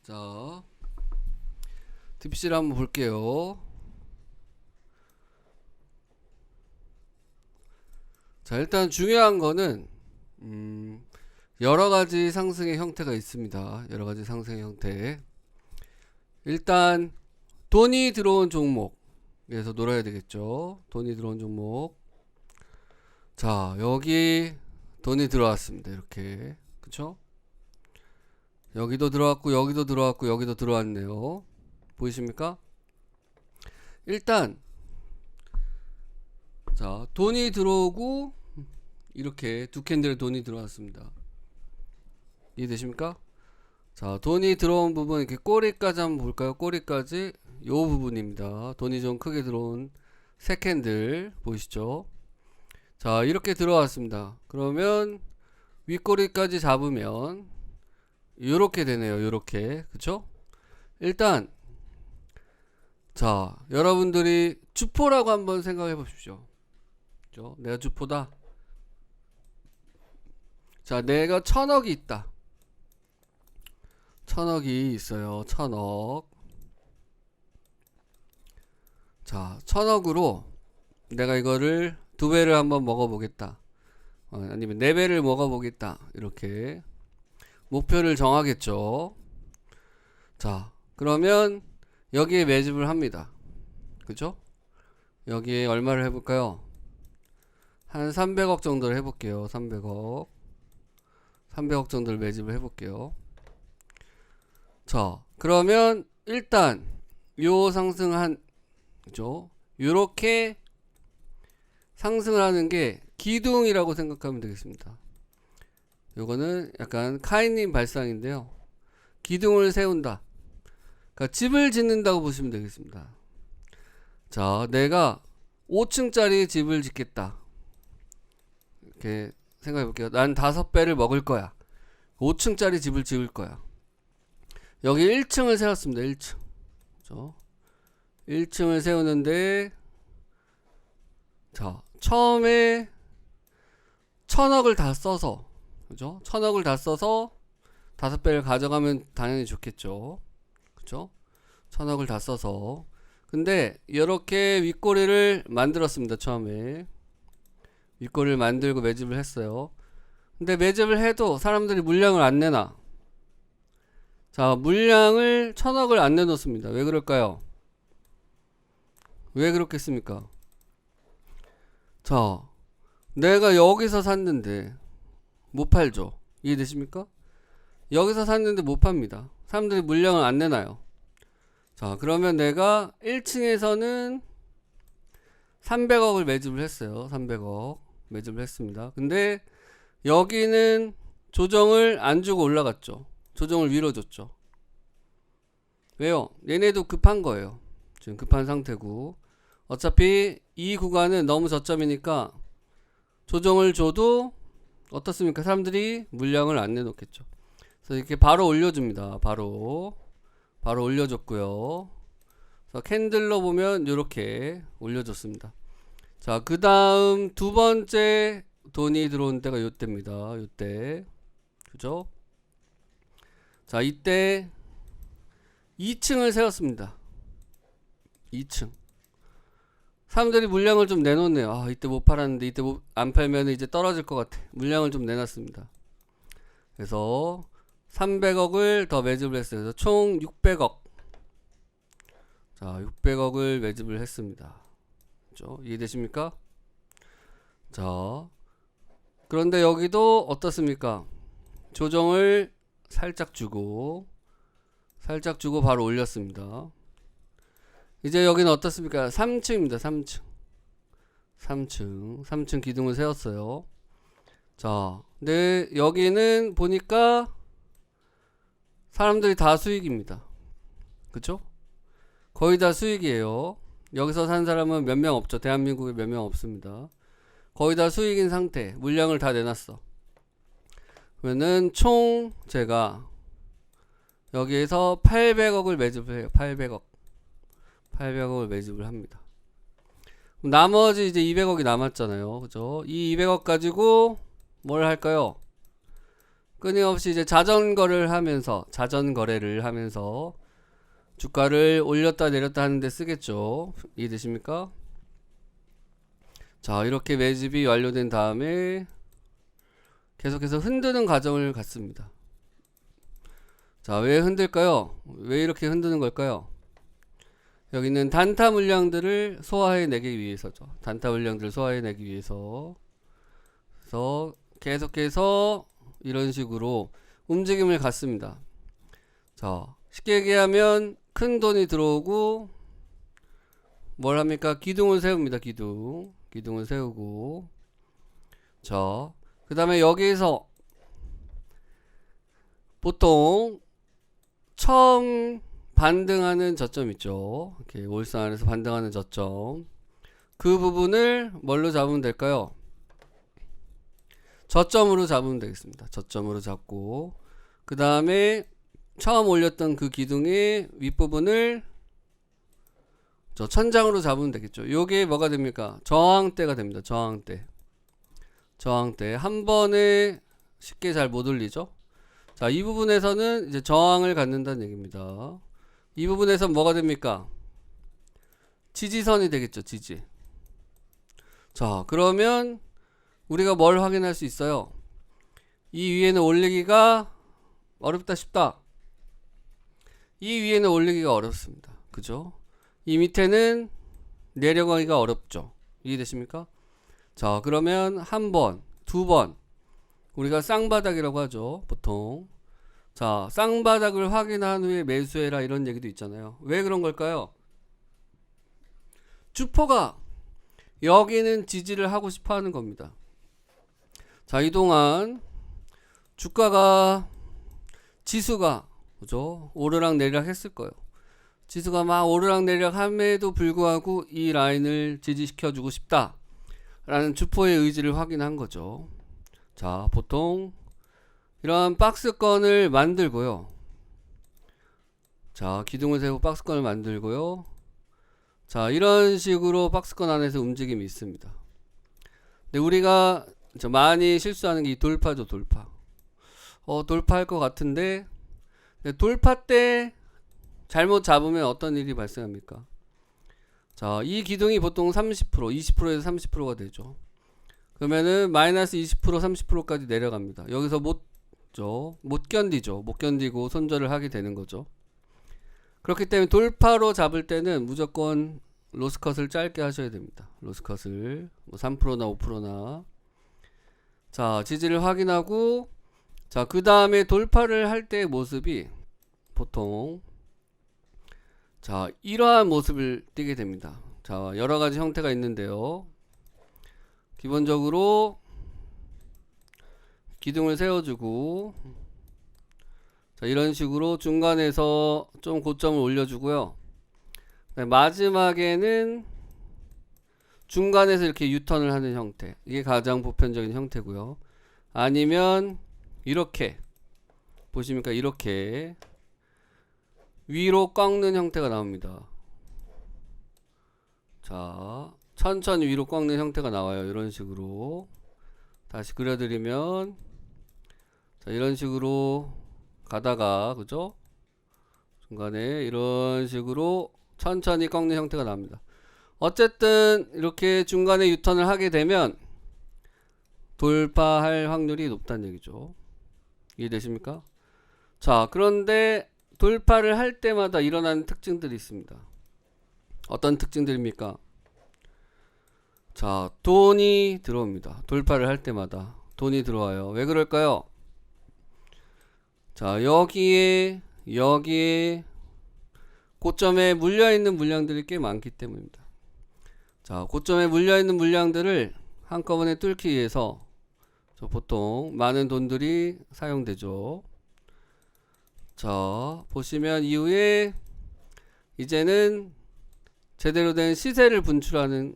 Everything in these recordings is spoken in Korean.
자, DPC를 한번 볼게요. 자, 일단 중요한 거는 여러 가지 상승의 형태가 있습니다. 여러 가지 상승의 형태. 일단 돈이 들어온 종목에서 놀아야 되겠죠. 돈이 들어온 종목. 자, 여기 돈이 들어왔습니다. 이렇게. 그쵸? 여기도 들어왔고 여기도 들어왔고 여기도 들어왔네요. 보이십니까? 일단 자, 돈이 들어오고 이렇게 두 캔들 돈이 들어왔습니다. 이해되십니까? 자, 돈이 들어온 부분 이렇게 꼬리까지 한번 볼까요? 꼬리까지 요 부분입니다. 돈이 좀 크게 들어온 세 캔들 보이시죠? 자, 이렇게 들어왔습니다. 그러면 윗꼬리까지 잡으면 요렇게 되네요. 요렇게. 그쵸? 일단 자, 여러분들이 주포라고 한번 생각해 보십시오. 그죠? 내가 주포다. 자, 내가 1000억이 있다. 1000억이 있어요. 1000억. 자, 1000억으로 내가 이거를 2배를 한번 먹어보겠다. 아니면 4배를 먹어보겠다. 이렇게 목표를 정하겠죠. 자, 그러면 여기에 매집을 합니다. 그죠? 여기에 얼마를 해볼까요? 한 300억 정도를 해볼게요. 300억 정도를 매집을 해볼게요. 자, 그러면 일단 요 상승한, 그죠? 요렇게 상승을 하는 게 기둥이라고 생각하면 되겠습니다. 요거는 약간 카이님 발상인데요. 기둥을 세운다. 그러니까 집을 짓는다고 보시면 되겠습니다. 자, 내가 5층짜리 집을 짓겠다. 이렇게 생각해 볼게요. 난 5배를 먹을 거야. 5층짜리 집을 지을 거야. 여기 1층을 세웠습니다. 1층. 그죠? 1층을 세우는데, 자, 처음에 1000억을 다 써서, 그죠? 1000억을 다 써서 5배를 가져가면 당연히 좋겠죠. 그죠? 1000억을 다 써서. 근데, 이렇게 윗꼬리를 만들었습니다. 처음에. 윗꼬리를 만들고 매집을 했어요. 근데 매집을 해도 사람들이 물량을 안 내놔. 자, 물량을 1000억을 안 내놓습니다. 왜 그럴까요? 왜 그렇겠습니까? 자, 내가 여기서 샀는데 못 팔죠. 이해되십니까? 여기서 샀는데 못 팝니다. 사람들이 물량을 안 내놔요. 자, 그러면 내가 1층에서는 300억을 매집을 했어요. 300억 매집을 했습니다. 근데 여기는 조정을 안 주고 올라갔죠. 조정을 위로 줬죠. 왜요? 얘네도 급한 거예요. 지금 급한 상태고, 어차피 이 구간은 너무 저점이니까 조정을 줘도 어떻습니까? 사람들이 물량을 안 내놓겠죠. 그래서 이렇게 바로 올려줍니다. 바로 올려줬고요. 그래서 캔들로 보면 이렇게 올려줬습니다. 자, 그 다음 두 번째 돈이 들어온 때가 요때입니다. 요때. 그죠? 자, 이때 2층을 세웠습니다. 2층. 사람들이 물량을 좀 내놓네요. 아, 이때 못 팔았는데 이때 안 팔면 이제 떨어질 것 같아. 물량을 좀 내놨습니다. 그래서 300억을 더 매집을 했어요. 그래서 총 600억. 자, 600억을 매집을 했습니다. 그죠? 이해되십니까? 자, 그런데 여기도 어떻습니까? 조정을 살짝 주고 바로 올렸습니다. 이제 여기는 어떻습니까? 3층입니다. 3층 기둥을 세웠어요. 자, 근데 여기는 보니까 사람들이 다 수익입니다. 그쵸? 거의 다 수익이에요. 여기서 산 사람은 몇 명 없죠. 대한민국에 몇 명 없습니다. 거의 다 수익인 상태. 물량을 다 내놨어. 그러면은 총 제가 여기에서 800억을 매집을 해요. 800억을 매집을 합니다. 나머지 이제 200억이 남았잖아요. 그죠? 이 200억 가지고 뭘 할까요? 끊임없이 이제 자전거래를 하면서 주가를 올렸다 내렸다 하는데 쓰겠죠. 이해되십니까? 자, 이렇게 매집이 완료된 다음에 계속해서 흔드는 과정을 갖습니다. 자, 왜 흔들까요? 왜 이렇게 흔드는 걸까요? 여기 있는 단타 물량들을 소화해내기 위해서죠. 단타 물량들을 소화해내기 위해서. 그래서 계속해서 이런 식으로 움직임을 갖습니다. 자, 쉽게 얘기하면 큰 돈이 들어오고 뭘 합니까? 기둥을 세웁니다. 기둥을 세우고. 자, 그 다음에 여기에서 보통 처음 반등하는 저점 있죠. 이렇게 월선 안에서 반등하는 저점. 그 부분을 뭘로 잡으면 될까요? 저점으로 잡으면 되겠습니다. 저점으로 잡고, 그 다음에 처음 올렸던 그 기둥의 윗부분을 저 천장으로 잡으면 되겠죠. 요게 뭐가 됩니까? 저항대가 됩니다. 저항대. 한 번에 쉽게 잘 못 올리죠. 자, 이 부분에서는 이제 저항을 갖는다는 얘기입니다. 이 부분에서 뭐가 됩니까? 지지선이 되겠죠. 지지. 자, 그러면 우리가 뭘 확인할 수 있어요? 이 위에는 올리기가 어렵다 싶다. 이 위에는 올리기가 어렵습니다. 그죠? 이 밑에는 내려가기가 어렵죠. 이해되십니까? 자, 그러면 한 번, 두 번, 우리가 쌍바닥이라고 하죠. 보통. 자, 쌍바닥을 확인한 후에 매수해라 이런 얘기도 있잖아요. 왜 그런 걸까요? 주포가 여기는 지지를 하고 싶어 하는 겁니다. 자, 이동안 주가가 지수가 그죠? 오르락 내리락 했을 거예요. 지수가 막 오르락 내리락 함에도 불구하고 이 라인을 지지시켜 주고 싶다 라는 주포의 의지를 확인한 거죠. 자, 보통 이런 박스권을 만들고요. 자, 기둥을 세우고 박스권을 만들고요. 자, 이런 식으로 박스권 안에서 움직임이 있습니다. 근데 우리가 많이 실수하는 게 이 돌파죠. 돌파할 것 같은데 돌파 때 잘못 잡으면 어떤 일이 발생합니까? 자, 이 기둥이 보통 30%, 20%에서 30%가 되죠. 그러면은 마이너스 20%, 30%까지 내려갑니다. 여기서 못 견디죠. 못 견디고 손절을 하게 되는 거죠. 그렇기 때문에 돌파로 잡을 때는 무조건 로스컷을 짧게 하셔야 됩니다. 로스컷을 뭐 3%나 5%나. 자, 지지를 확인하고, 자, 그 다음에 돌파를 할 때의 모습이 보통 자, 이러한 모습을 띠게 됩니다. 자, 여러 가지 형태가 있는데요. 기본적으로 기둥을 세워주고, 자, 이런 식으로 중간에서 좀 고점을 올려주고요. 마지막에는 중간에서 이렇게 유턴을 하는 형태. 이게 가장 보편적인 형태고요. 아니면 이렇게 보시니까 이렇게 위로 꺾는 형태가 나옵니다. 자, 천천히 위로 꺾는 형태가 나와요. 이런 식으로 다시 그려드리면, 자, 이런 식으로 가다가 그죠? 중간에 이런 식으로 천천히 꺾는 형태가 나옵니다. 어쨌든 이렇게 중간에 유턴을 하게 되면 돌파할 확률이 높다는 얘기죠. 이해되십니까? 자, 그런데 돌파를 할 때마다 일어나는 특징들이 있습니다. 어떤 특징들입니까? 자, 돈이 들어옵니다. 돌파를 할 때마다 돈이 들어와요. 왜 그럴까요? 자, 여기에 고점에 물려있는 물량들이 꽤 많기 때문입니다. 자, 고점에 물려있는 물량들을 한꺼번에 뚫기 위해서 보통 많은 돈들이 사용되죠. 자, 보시면 이후에 이제는 제대로 된 시세를 분출하는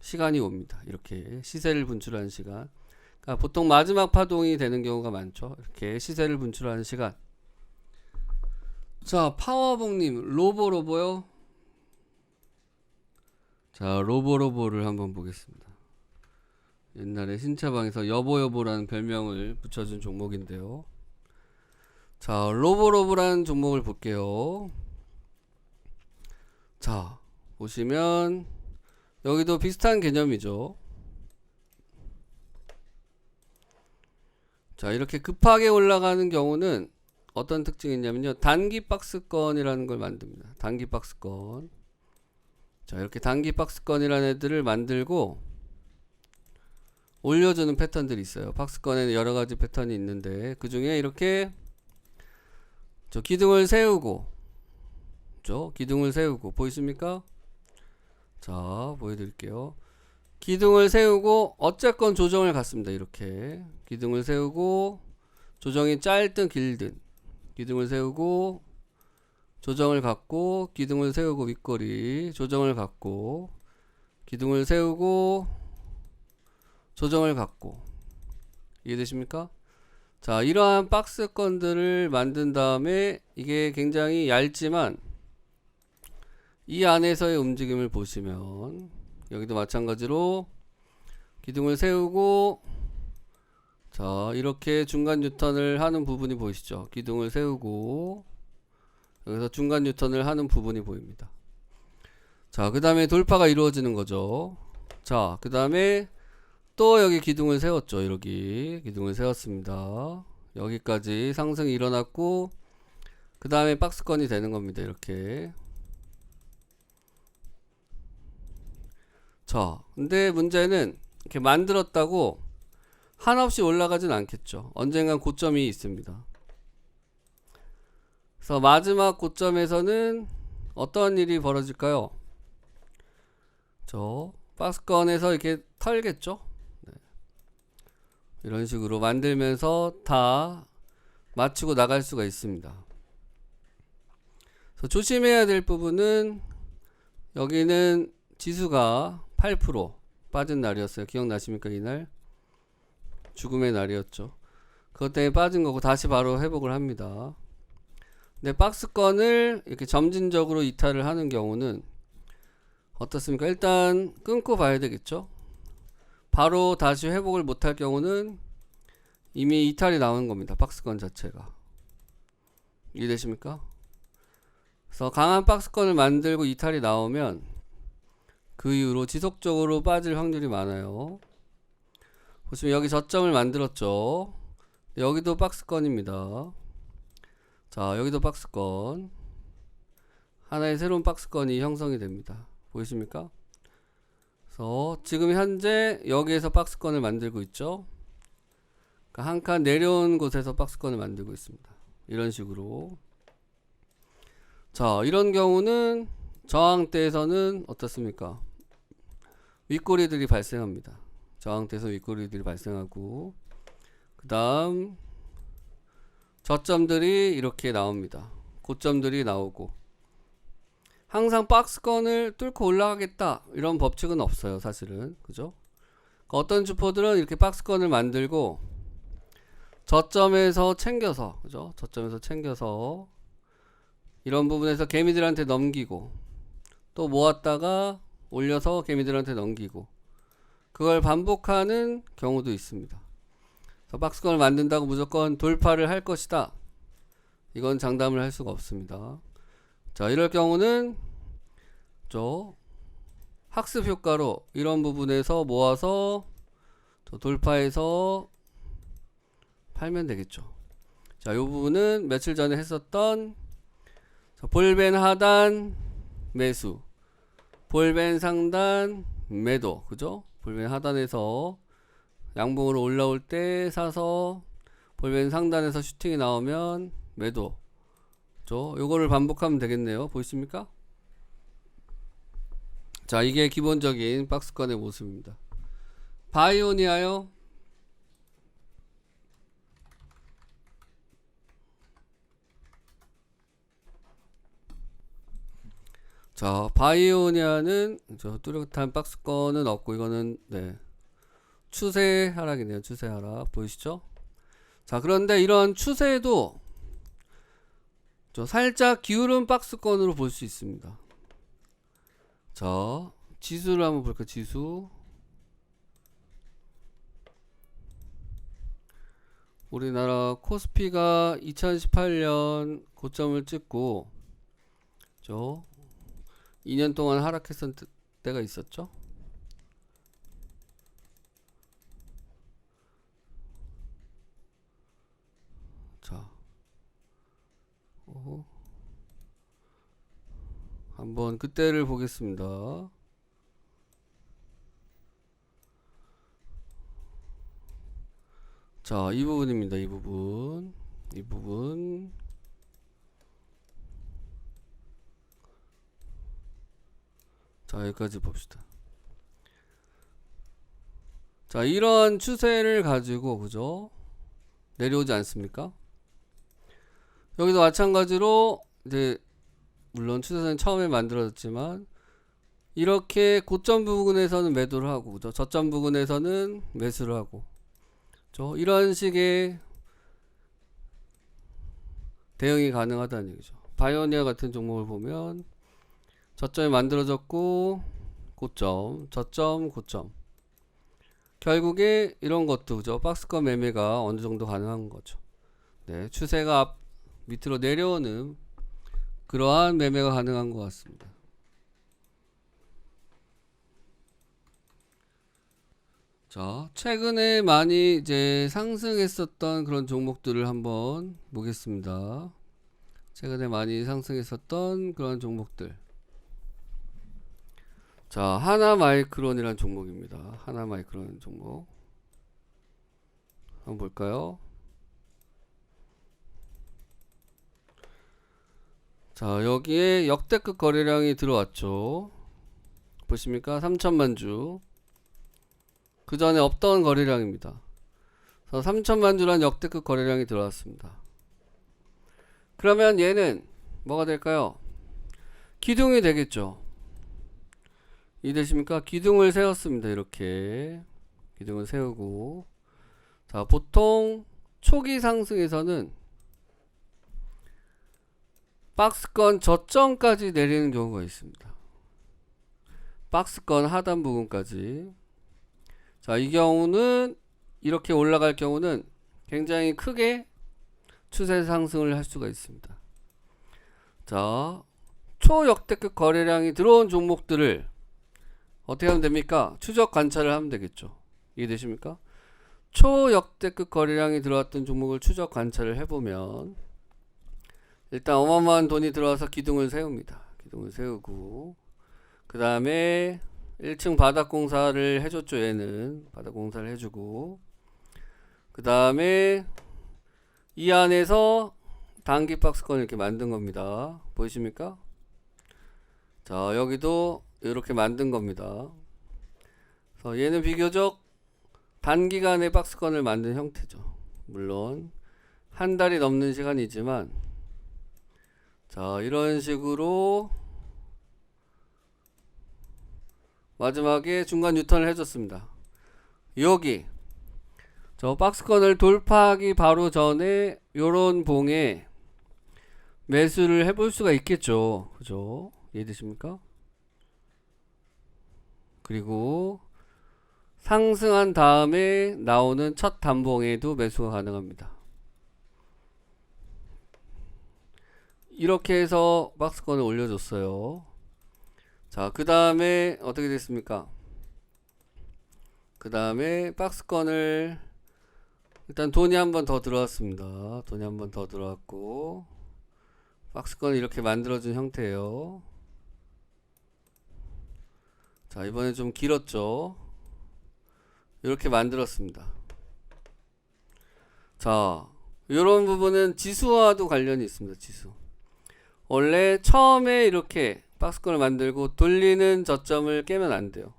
시간이 옵니다. 이렇게 시세를 분출하는 시간. 그러니까 보통 마지막 파동이 되는 경우가 많죠. 이렇게 시세를 분출하는 시간. 자, 파워봉님, 로보요? 자, 로보를 한번 보겠습니다. 옛날에 신차방에서 여보여보라는 별명을 붙여준 종목인데요. 자, 로보로보라는 종목을 볼게요. 자, 보시면 여기도 비슷한 개념이죠. 자, 이렇게 급하게 올라가는 경우는 어떤 특징이 있냐면요, 단기 박스권이라는 걸 만듭니다. 단기 박스권. 자, 이렇게 단기 박스권이라는 애들을 만들고 올려주는 패턴들이 있어요. 박스권에는 여러가지 패턴이 있는데 그 중에 이렇게 기둥을 세우고, 기둥을 세우고 보이십니까? 자, 보여드릴게요. 기둥을 세우고 어쨌건 조정을 갖습니다. 이렇게 기둥을 세우고 조정이 짧든 길든 기둥을 세우고 조정을 갖고 기둥을 세우고 윗꼬리 조정을 갖고 기둥을 세우고 조정을 갖고, 이해되십니까? 자, 이러한 박스권들을 만든 다음에 이게 굉장히 얇지만 이 안에서의 움직임을 보시면 여기도 마찬가지로 기둥을 세우고, 자, 이렇게 중간 뉴턴을 하는 부분이 보이시죠? 기둥을 세우고 여기서 중간 뉴턴을 하는 부분이 보입니다. 자, 그 다음에 돌파가 이루어지는 거죠. 자, 그 다음에 또 여기 기둥을 세웠죠. 여기 기둥을 세웠습니다. 여기까지 상승이 일어났고 그 다음에 박스권이 되는 겁니다. 이렇게. 자, 근데 문제는 이렇게 만들었다고 한없이 올라가진 않겠죠. 언젠간 고점이 있습니다. 그래서 마지막 고점에서는 어떤 일이 벌어질까요? 박스권에서 이렇게 털겠죠. 네. 이런 식으로 만들면서 다 맞추고 나갈 수가 있습니다. 그래서 조심해야 될 부분은 여기는 지수가 8% 빠진 날이었어요. 기억나십니까? 이날 죽음의 날이었죠. 그것 때문에 빠진 거고 다시 바로 회복을 합니다. 근데 박스권을 이렇게 점진적으로 이탈을 하는 경우는 어떻습니까? 일단 끊고 봐야 되겠죠. 바로 다시 회복을 못할 경우는 이미 이탈이 나온 겁니다. 박스권 자체가. 이해되십니까? 그래서 강한 박스권을 만들고 이탈이 나오면 그 이후로 지속적으로 빠질 확률이 많아요. 보시면 여기 저점을 만들었죠. 여기도 박스권입니다. 자, 여기도 박스권. 하나의 새로운 박스권이 형성이 됩니다. 보이십니까? 그래서 지금 현재 여기에서 박스권을 만들고 있죠. 그러니까 한 칸 내려온 곳에서 박스권을 만들고 있습니다. 이런 식으로. 자, 이런 경우는 저항대에서는 어떻습니까? 윗꼬리들이 발생합니다. 저항대에서 윗꼬리들이 발생하고, 그 다음 저점들이 이렇게 나옵니다. 고점들이 나오고. 항상 박스권을 뚫고 올라가겠다 이런 법칙은 없어요. 사실은. 그죠? 어떤 주포들은 이렇게 박스권을 만들고 저점에서 챙겨서, 그죠? 저점에서 챙겨서 이런 부분에서 개미들한테 넘기고 또 모았다가 올려서 개미들한테 넘기고, 그걸 반복하는 경우도 있습니다. 그래서 박스권을 만든다고 무조건 돌파를 할 것이다, 이건 장담을 할 수가 없습니다. 자, 이럴 경우는 학습 효과로 이런 부분에서 모아서 돌파해서 팔면 되겠죠. 자, 이 부분은 며칠 전에 했었던 볼벤 하단 매수, 볼벤 상단 매도, 그죠? 볼벤 하단에서 양봉으로 올라올 때 사서 볼벤 상단에서 슈팅이 나오면 매도. 요거를 반복하면 되겠네요. 보이십니까? 자, 이게 기본적인 박스권의 모습입니다. 바이오니아요. 자, 바이오니아는 뚜렷한 박스권은 없고, 이거는 추세 하락이네요. 추세 하락 보이시죠? 자, 그런데 이런 추세도 살짝 기울은 박스권으로 볼 수 있습니다. 자, 지수를 한번 볼까요? 지수. 우리나라 코스피가 2018년 고점을 찍고 2년 동안 하락했던 때가 있었죠. 자, 한번 그때를 보겠습니다. 자, 이 부분입니다. 이 부분. 자, 여기까지 봅시다. 자, 이런 추세를 가지고, 그죠? 내려오지 않습니까? 여기도 마찬가지로, 이제, 물론 추세선이 처음에 만들어졌지만, 이렇게 고점 부근에서는 매도를 하고, 그죠? 저점 부근에서는 매수를 하고, 그죠? 이런 식의 대응이 가능하다는 얘기죠. 바이오니아 같은 종목을 보면, 저점이 만들어졌고, 고점, 저점, 고점. 결국에 이런 것도, 그죠? 박스권 매매가 어느 정도 가능한 거죠. 네, 추세가 밑으로 내려오는 그러한 매매가 가능한 것 같습니다. 자, 최근에 많이 이제 상승했었던 그런 종목들을 한번 보겠습니다. 최근에 많이 상승했었던 그런 종목들. 자, 하나마이크론이라는 종목입니다. 하나마이크론 종목. 한번 볼까요? 자, 여기에 역대급 거래량이 들어왔죠. 보십니까? 3천만 주. 그 전에 없던 거래량입니다. 3천만 주란 역대급 거래량이 들어왔습니다. 그러면 얘는 뭐가 될까요? 기둥이 되겠죠. 이해되십니까? 기둥을 세웠습니다. 이렇게 기둥을 세우고, 자, 보통 초기 상승에서는 박스권 저점까지 내리는 경우가 있습니다. 박스권 하단 부분까지. 자, 이 경우는 이렇게 올라갈 경우는 굉장히 크게 추세 상승을 할 수가 있습니다. 자, 초역대급 거래량이 들어온 종목들을 어떻게 하면 됩니까? 추적 관찰을 하면 되겠죠. 이해되십니까? 초역대급 거래량이 들어왔던 종목을 추적 관찰을 해보면 일단 어마어마한 돈이 들어와서 기둥을 세웁니다. 기둥을 세우고, 그 다음에 1층 바닥공사를 해줬죠. 얘는 바닥공사를 해주고, 그 다음에 이 안에서 단기 박스권을 이렇게 만든 겁니다. 보이십니까? 자, 여기도 이렇게 만든 겁니다. 그래서 얘는 비교적 단기간에 박스권을 만든 형태죠. 물론 한 달이 넘는 시간이지만, 자, 이런 식으로 마지막에 중간 유턴을 해줬습니다. 여기 저 박스권을 돌파하기 바로 전에 요런 봉에 매수를 해볼 수가 있겠죠. 그죠? 이해되십니까? 그리고 상승한 다음에 나오는 첫 단봉에도 매수가 가능합니다. 이렇게 해서 박스권을 올려줬어요. 자, 그 다음에 어떻게 됐습니까? 그 다음에 박스권을 일단 돈이 한 번 더 들어왔습니다. 돈이 한 번 더 들어왔고, 박스권을 이렇게 만들어준 형태예요. 자, 이번에 좀 길었죠. 이렇게 만들었습니다. 자, 이런 부분은 지수와도 관련이 있습니다. 지수. 원래 처음에 이렇게 박스권을 만들고 돌리는 저점을 깨면 안 돼요.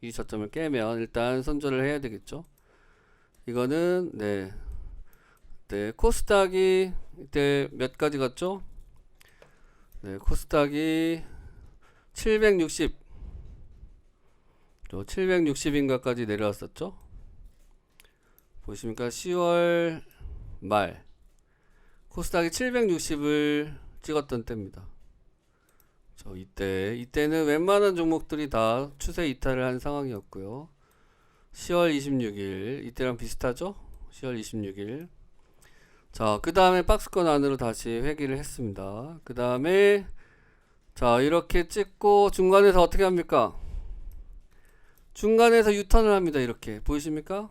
이 저점을 깨면 일단 손절을 해야 되겠죠. 이거는 네, 코스닥이 이때 몇 가지 갔죠? 네, 코스닥이 760 760인가까지 내려왔었죠. 보십니까? 10월 말 코스닥이 760을 찍었던 때입니다. 이때는 웬만한 종목들이 다 추세 이탈을 한 상황이었고요. 10월 26일 이때랑 비슷하죠? 10월 26일 자, 그 다음에 박스권 안으로 다시 회귀를 했습니다. 그 다음에 자, 이렇게 찍고 중간에서 어떻게 합니까? 중간에서 유턴을 합니다. 이렇게 보이십니까?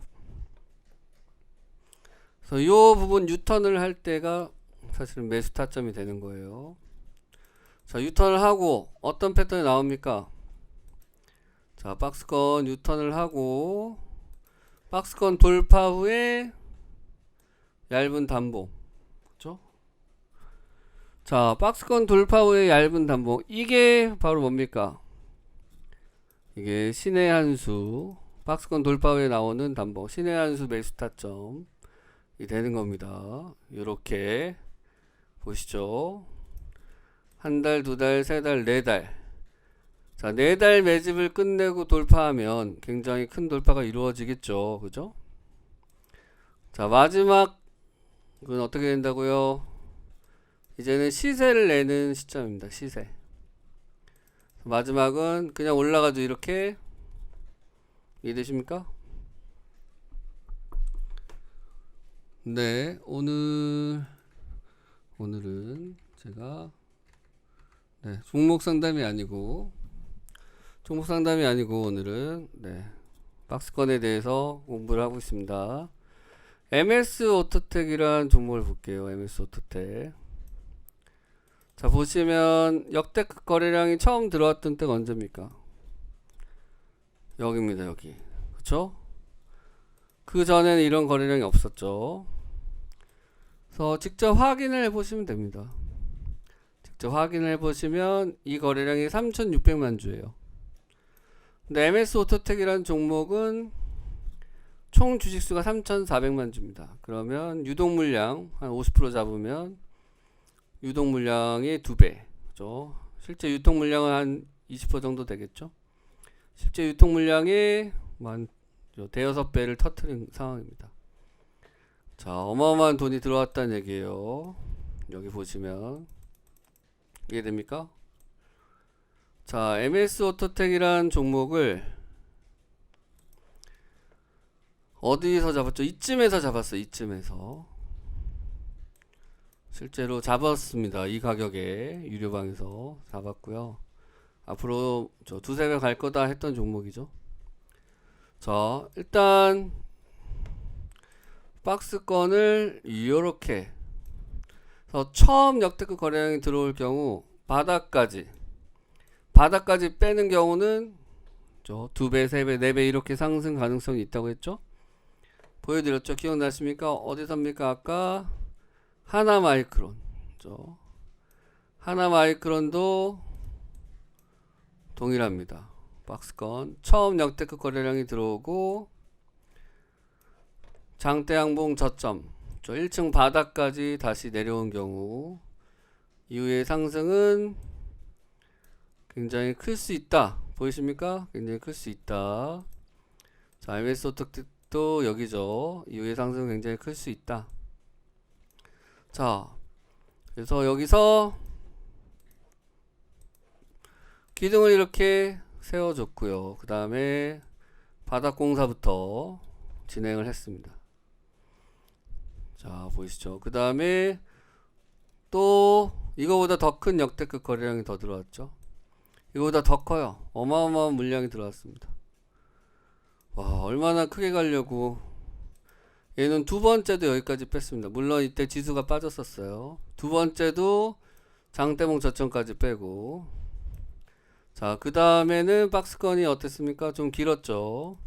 그래서 이 부분 유턴을 할 때가 사실은 매수 타점이 되는 거예요. 자, 유턴을 하고 어떤 패턴이 나옵니까? 자, 박스권 유턴을 하고 박스권 돌파 후에 얇은 단봉. 그렇죠? 자, 박스권 돌파 후에 얇은 단봉. 이게 바로 뭡니까? 이게 신의 한수. 박스권 돌파 후에 나오는 단봉. 신의 한수 매수 타점이 되는 겁니다. 이렇게 보시죠. 한 달, 두 달, 세 달, 네 달. 자, 네 달 매집을 끝내고 돌파하면 굉장히 큰 돌파가 이루어지겠죠. 그죠? 자, 마지막은 어떻게 된다고요? 이제는 시세를 내는 시점입니다. 시세. 마지막은 그냥 올라가도 이렇게 이해되십니까? 네, 오늘은 제가 종목 상담이 아니고 오늘은 박스권에 대해서 공부를 하고 있습니다. MS 오토텍이라는 종목을 볼게요. MS 오토텍. 자, 보시면 역대급 거래량이 처음 들어왔던 때가 언제입니까? 여기입니다. 여기. 그쵸? 그 전에는 이런 거래량이 없었죠. 그래서 직접 확인을 해보시면 됩니다. 직접 확인을 해보시면 이 거래량이 3,600만 주예요. 근데 MS 오토텍이라는 종목은 총 주식수가 3,400만 주입니다. 그러면 유동 물량 한 50% 잡으면 유동 물량의 2배. 그죠? 실제 유통 물량은 한 20% 정도 되겠죠? 실제 유통 물량의 대여섯 배를 터트린 상황입니다. 자, 어마어마한 돈이 들어왔다는 얘기예요. 여기 보시면 이해됩니까? 자, MS 오토텍이란 종목을 어디서 잡았죠? 이쯤에서 잡았어요. 이쯤에서 실제로 잡았습니다. 이 가격에 유료방에서 잡았고요. 앞으로 저 두세 배 갈 거다 했던 종목이죠. 자, 일단 박스권을 이렇게 처음 역대급 거래량이 들어올 경우 바닥까지 빼는 경우는 저 2배, 3배, 4배 이렇게 상승 가능성이 있다고 했죠. 보여드렸죠. 기억나십니까? 어디서입니까? 아까 하나마이크론. 하나마이크론도 동일합니다. 박스권 처음 역대급 거래량이 들어오고 장대양봉 저점 1층 바닥까지 다시 내려온 경우 이후의 상승은 굉장히 클 수 있다. 보이십니까? 굉장히 클 수 있다. 자, MS 오토텍도 여기죠. 이후의 상승은 굉장히 클 수 있다. 자, 그래서 여기서 기둥을 이렇게 세워줬고요. 그 다음에 바닥 공사부터 진행을 했습니다. 자, 보이시죠? 그 다음에 또 이거보다 더 큰 역대급 거래량이 더 들어왔죠. 이거보다 더 커요. 어마어마한 물량이 들어왔습니다. 와, 얼마나 크게 가려고. 얘는 두 번째도 여기까지 뺐습니다. 물론 이때 지수가 빠졌었어요. 두 번째도 장대봉 저점까지 빼고. 자, 그 다음에는 박스권이 어땠습니까? 좀 길었죠.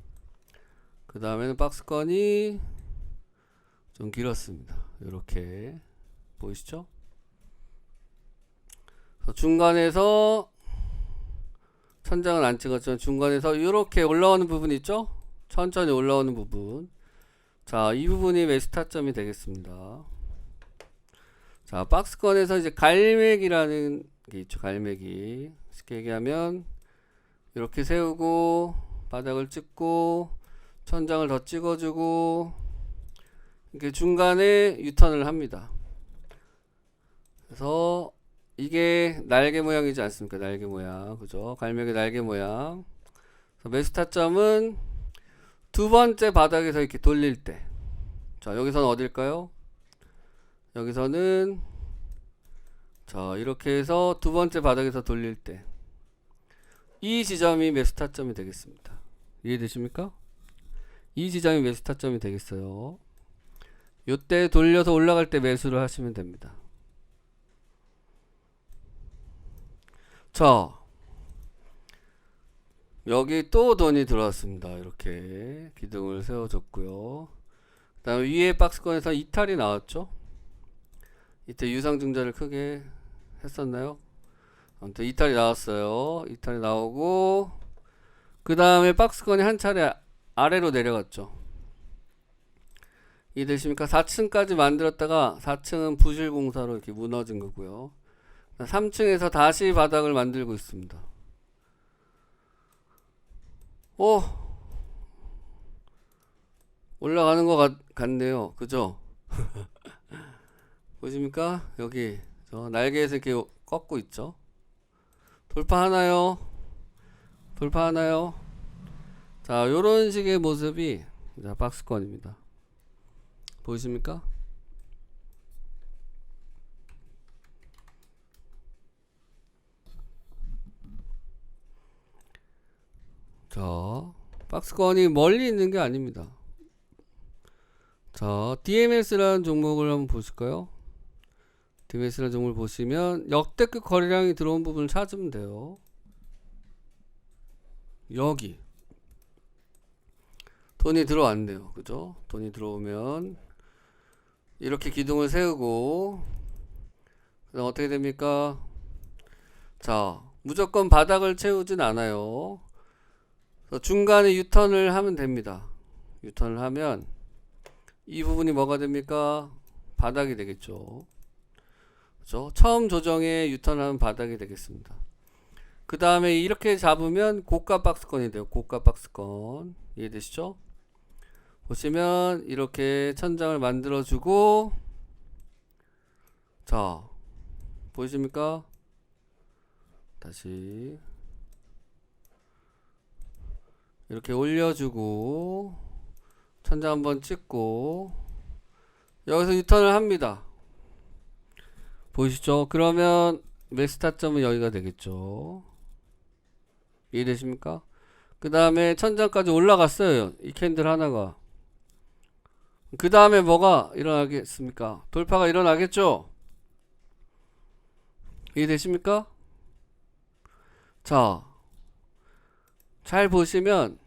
그 다음에는 박스권이 좀 길었습니다. 이렇게 보이시죠? 중간에서 천장은 안 찍었지만 중간에서 이렇게 올라오는 부분 있죠? 천천히 올라오는 부분. 자, 이 부분이 매수 타점이 되겠습니다. 자, 박스권에서 이제 갈매기라는 게 있죠. 갈매기. 쉽게 얘기하면 이렇게 세우고 바닥을 찍고 천장을 더 찍어주고 이렇게 중간에 유턴을 합니다. 그래서 이게 날개 모양이지 않습니까? 날개 모양. 그죠? 갈매기 날개 모양. 그래서 매수 타점은 두 번째 바닥에서 이렇게 돌릴 때. 자, 여기서는 어딜까요? 여기서는 자 이렇게 해서 두 번째 바닥에서 돌릴 때 이 지점이 매수 타점이 되겠습니다. 이해되십니까? 이 지점이 매수 타점이 되겠어요. 요때 돌려서 올라갈 때 매수를 하시면 됩니다. 자 여기 또 돈이 들어왔습니다. 이렇게 기둥을 세워줬고요. 그 다음에 위에 박스권에서 이탈이 나왔죠. 이때 유상증자를 크게 했었나요? 아무튼 이탈이 나왔어요. 이탈이 나오고 그 다음에 박스권이 한 차례 아래로 내려갔죠. 이해되십니까? 4층까지 만들었다가 4층은 부실공사로 이렇게 무너진 거고요. 3층에서 다시 바닥을 만들고 있습니다. 오! 올라가는 것 같네요. 그죠? 보십니까? 여기 저 날개에서 이렇게 꺾고 있죠. 돌파하나요? 돌파하나요? 자 요런 식의 모습이 자 박스권입니다. 보이십니까? 자 박스권이 멀리 있는 게 아닙니다. 자 DMS라는 종목을 한번 보실까요? DMS라는 종목을 보시면 역대급 거래량이 들어온 부분을 찾으면 돼요. 여기 돈이 들어왔네요. 그죠? 돈이 들어오면 이렇게 기둥을 세우고 그다음 어떻게 됩니까? 자 무조건 바닥을 채우진 않아요. 중간에 유턴을 하면 됩니다. 유턴을 하면 이 부분이 뭐가 됩니까? 바닥이 되겠죠. 그죠? 처음 조정에 유턴하면 바닥이 되겠습니다. 그 다음에 이렇게 잡으면 고가 박스권이 돼요. 고가 박스권. 이해되시죠? 보시면 이렇게 천장을 만들어주고 자 보이십니까? 다시 이렇게 올려주고 천장 한번 찍고 여기서 유턴을 합니다. 보이시죠? 그러면 매수 타점은 여기가 되겠죠. 이해되십니까? 그 다음에 천장까지 올라갔어요. 이 캔들 하나가. 그 다음에 뭐가 일어나겠습니까? 돌파가 일어나겠죠? 이해되십니까? 자, 잘 보시면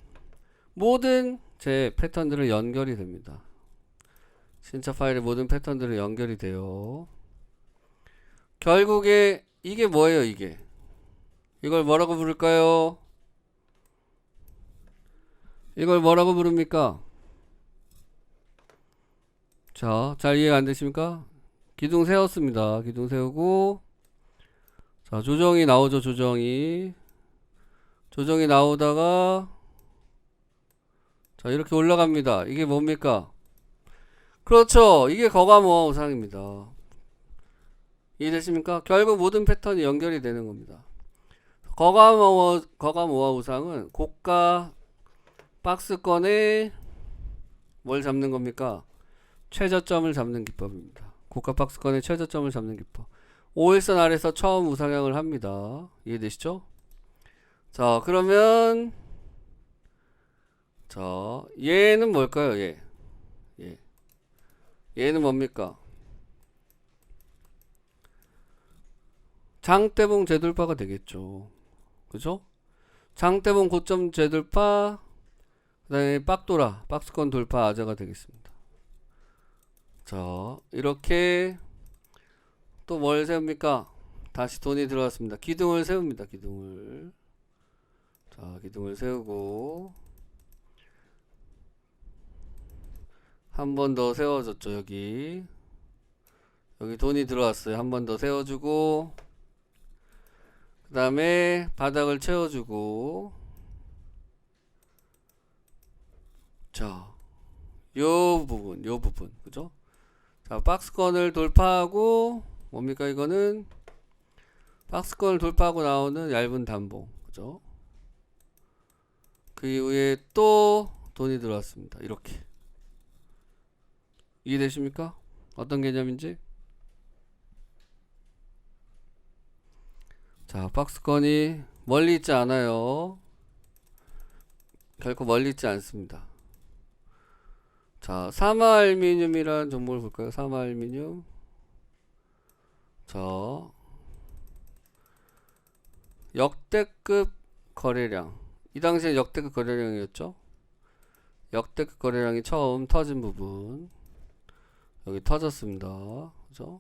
모든 제 패턴들은 연결이 됩니다. 신차 파일의 모든 패턴들은 연결이 돼요. 결국에 이게 뭐예요? 이걸 뭐라고 부를까요? 이걸 뭐라고 부릅니까? 자, 잘 이해가 안 되십니까? 기둥 세웠습니다. 기둥 세우고 자, 조정이 나오죠. 조정이 나오다가 자, 이렇게 올라갑니다. 이게 뭡니까? 그렇죠. 이게 거가모아 우상입니다. 이해되십니까? 결국 모든 패턴이 연결이 되는 겁니다. 거가모아 우상은 고가 박스권에 뭘 잡는 겁니까? 최저점을 잡는 기법입니다. 고가 박스권의 최저점을 잡는 기법. 5일선 아래서 처음 우상향을 합니다. 이해되시죠? 자, 그러면 자, 얘는 뭘까요? 얘는 뭡니까? 장대봉 재돌파가 되겠죠. 그죠? 장대봉 고점 재돌파, 그 다음에 빡돌아, 박스권 돌파 아자가 되겠습니다. 자, 이렇게 또 뭘 세웁니까? 다시 돈이 들어왔습니다. 기둥을 세웁니다. 기둥을. 자, 기둥을 세우고 한 번 더 세워줬죠. 여기 돈이 들어왔어요. 한 번 더 세워주고 그 다음에 바닥을 채워주고 자, 요 부분 그죠? 자, 박스권을 돌파하고 뭡니까? 이거는 박스권을 돌파하고 나오는 얇은 단봉 그죠? 그 이후에 또 돈이 들어왔습니다. 이렇게 이해되십니까? 어떤 개념인지? 자, 박스권이 멀리 있지 않아요. 결코 멀리 있지 않습니다. 자, 사마알루미늄이라는 종목을 볼까요? 사마알루미늄. 자, 역대급 거래량. 이 당시에 역대급 거래량이었죠. 역대급 거래량이 처음 터진 부분. 여기 터졌습니다. 그죠?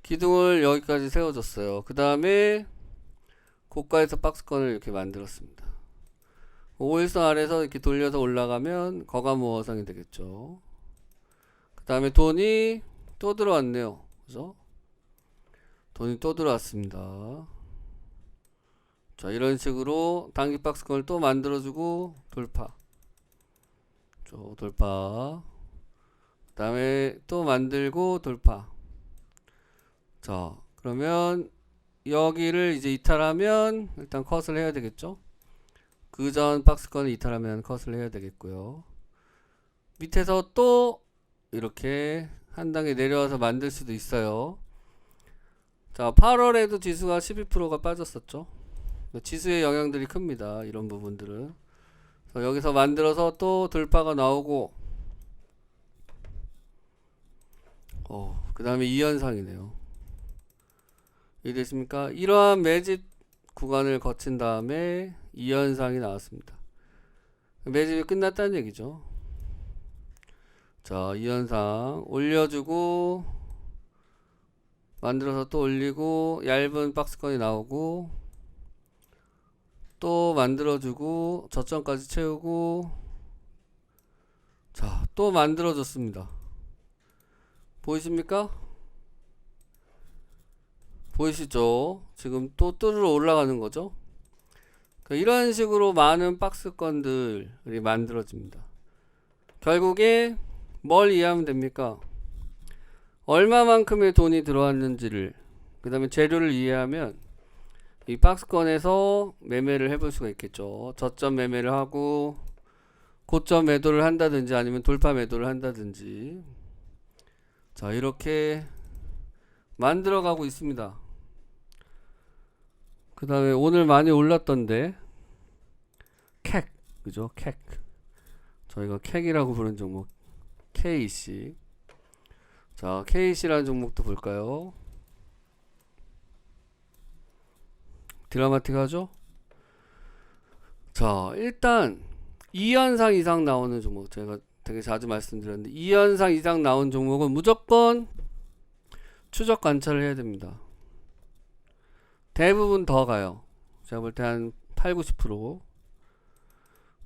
기둥을 여기까지 세워줬어요. 그 다음에 고가에서 박스권을 이렇게 만들었습니다. 5일선 아래서 이렇게 돌려서 올라가면 거가모어상이 되겠죠. 그 다음에 돈이 또 들어왔네요. 그죠? 돈이 또 들어왔습니다. 자, 이런 식으로 단기 박스권을 또 만들어주고 돌파. 돌파. 그 다음에 또 만들고 돌파. 자, 그러면 여기를 이제 이탈하면 일단 컷을 해야 되겠죠. 그 전 박스권을 이탈하면 컷을 해야 되겠고요. 밑에서 또 이렇게 한 단계 내려와서 만들 수도 있어요. 자, 8월에도 지수가 12%가 빠졌었죠. 지수의 영향들이 큽니다. 이런 부분들은. 여기서 만들어서 또 돌파가 나오고, 그 다음에 이 현상이네요. 이해되십니까? 이러한 매집 구간을 거친 다음에 이 현상이 나왔습니다. 매집이 끝났다는 얘기죠. 자, 이 현상 올려주고 만들어서 또 올리고 얇은 박스권이 나오고 또 만들어주고 저점까지 채우고 자, 또 만들어줬습니다. 보이십니까? 보이시죠? 지금 또 뚫으러 올라가는 거죠. 이런 식으로 많은 박스권들이 만들어집니다. 결국에 뭘 이해하면 됩니까? 얼마만큼의 돈이 들어왔는지를, 그 다음에 재료를 이해하면 이 박스권에서 매매를 해볼 수가 있겠죠. 저점 매매를 하고 고점 매도를 한다든지 아니면 돌파 매도를 한다든지. 자, 이렇게 만들어가고 있습니다. 그 다음에 오늘 많이 올랐던데 캑, 그죠? 캑. 저희가 캑이라고 부르는 종목 KC. 자, KC라는 종목도 볼까요? 드라마틱하죠? 자, 일단 2현상 이상 나오는 종목, 제가 되게 자주 말씀드렸는데 2현상 이상 나온 종목은 무조건 추적 관찰을 해야 됩니다. 대부분 더 가요. 제가 볼 때 한 8, 90%.